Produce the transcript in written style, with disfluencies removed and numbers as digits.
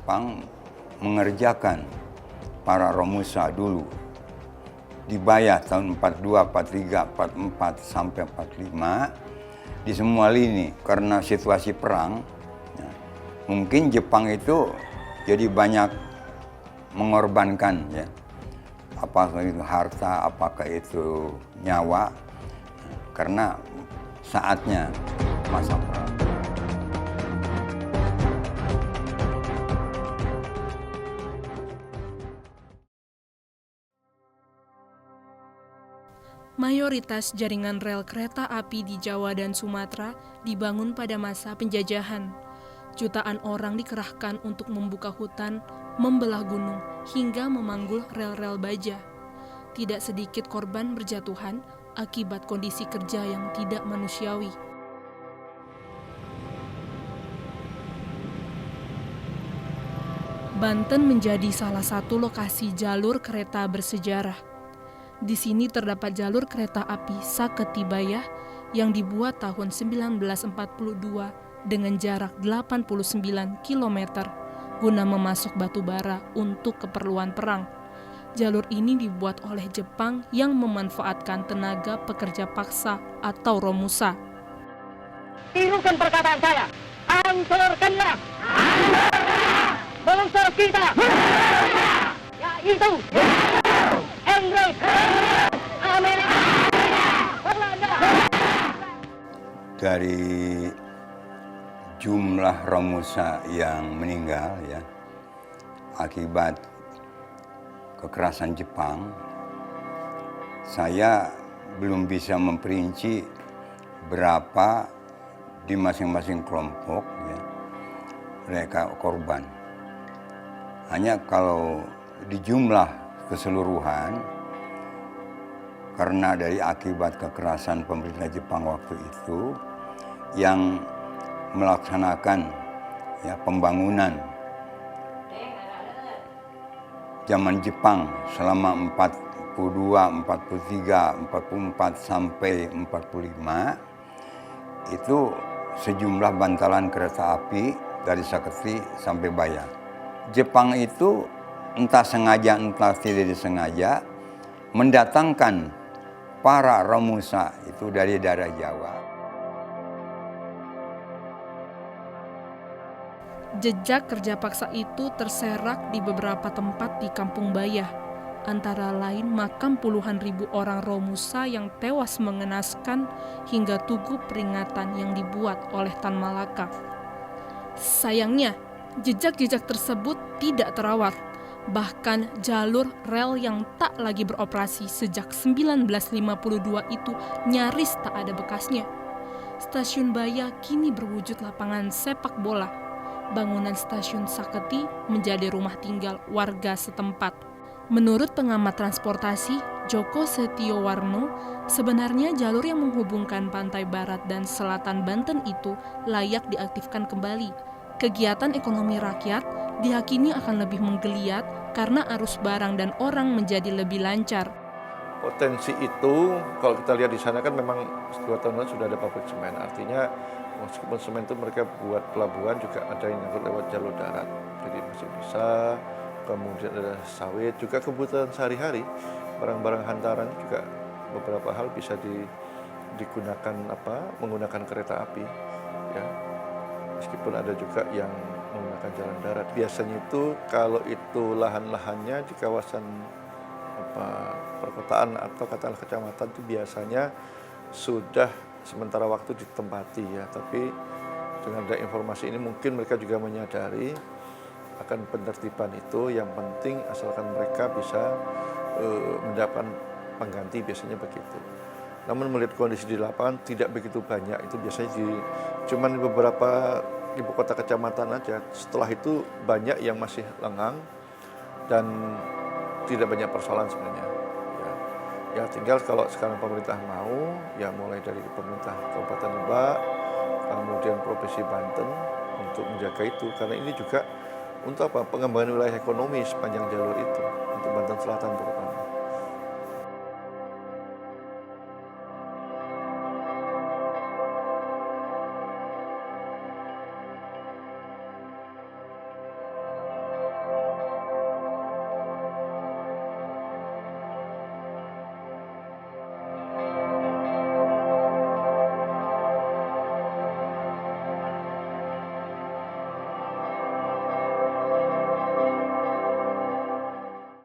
Jepang mengerjakan para Romusa dulu. Dibayar tahun 42, 43, 44 sampai 45 di semua lini karena situasi perang. Ya, mungkin Jepang itu jadi banyak mengorbankan, ya, apakah itu harta, apakah itu nyawa, karena saatnya masa perang. Mayoritas jaringan rel kereta api di Jawa dan Sumatera dibangun pada masa penjajahan. Jutaan orang dikerahkan untuk membuka hutan, membelah gunung, hingga memanggul rel-rel baja. Tidak sedikit korban berjatuhan akibat kondisi kerja yang tidak manusiawi. Banten menjadi salah satu lokasi jalur kereta bersejarah. Di sini terdapat jalur kereta api Saketibayah yang dibuat tahun 1942 dengan jarak 89 km guna memasok batu bara untuk keperluan perang. Jalur ini dibuat oleh Jepang yang memanfaatkan tenaga pekerja paksa atau Romusa. Tirukan perkataan saya, hancurkanlah bangsa kita, yaitu Inggris, Amerika, Belanda. Dari jumlah Romusa yang meninggal, ya, akibat kekerasan Jepang, saya belum bisa memperinci berapa di masing-masing kelompok, ya, mereka korban. Hanya kalau di jumlah keseluruhan, karena dari akibat kekerasan pemerintah Jepang waktu itu yang melaksanakan, ya, pembangunan zaman Jepang selama 42, 43, 44 sampai 45 itu sejumlah bantalan kereta api dari Saketi sampai Bayah. Jepang itu entah sengaja entah tidak disengaja mendatangkan para Romusa itu dari daerah Jawa. Jejak kerja paksa itu terserak di beberapa tempat di Kampung Bayah, antara lain makam puluhan ribu orang Romusa yang tewas mengenaskan hingga tugu peringatan yang dibuat oleh Tan Malaka. Sayangnya, jejak-jejak tersebut tidak terawat. Bahkan jalur rel yang tak lagi beroperasi sejak 1952 itu nyaris tak ada bekasnya. Stasiun Bayah kini berwujud lapangan sepak bola. Bangunan stasiun Saketi menjadi rumah tinggal warga setempat. Menurut pengamat transportasi Joko Setiowarno, sebenarnya jalur yang menghubungkan pantai barat dan selatan Banten itu layak diaktifkan kembali. Kegiatan ekonomi rakyat diyakini akan lebih menggeliat karena arus barang dan orang menjadi lebih lancar. Potensi itu, kalau kita lihat di sana kan memang 2 tahun lalu sudah ada pabrik semen. Artinya meskipun semen itu mereka buat pelabuhan juga ada yang lewat jalur darat. Jadi masih bisa, kemudian ada sawit, juga kebutuhan sehari-hari, barang-barang hantaran juga beberapa hal bisa digunakan menggunakan kereta api, ya. Meskipun ada juga yang menggunakan jalan darat. Biasanya itu kalau itu lahan-lahannya di kawasan perkotaan atau katakanlah kecamatan itu biasanya sudah sementara waktu ditempati, ya. Tapi dengan ada informasi ini mungkin mereka juga menyadari akan penertiban itu. Yang penting asalkan mereka bisa mendapatkan pengganti, biasanya begitu. Namun melihat kondisi di lapangan tidak begitu banyak, itu biasanya cuman di beberapa ibu kota kecamatan aja. Setelah itu banyak yang masih lengang dan tidak banyak persoalan sebenarnya. Ya tinggal kalau sekarang pemerintah mau, ya mulai dari pemerintah Kabupaten Lebak, kemudian Provinsi Banten untuk menjaga itu. Karena ini juga untuk pengembangan wilayah ekonomi sepanjang jalur itu, untuk Banten Selatan terutama.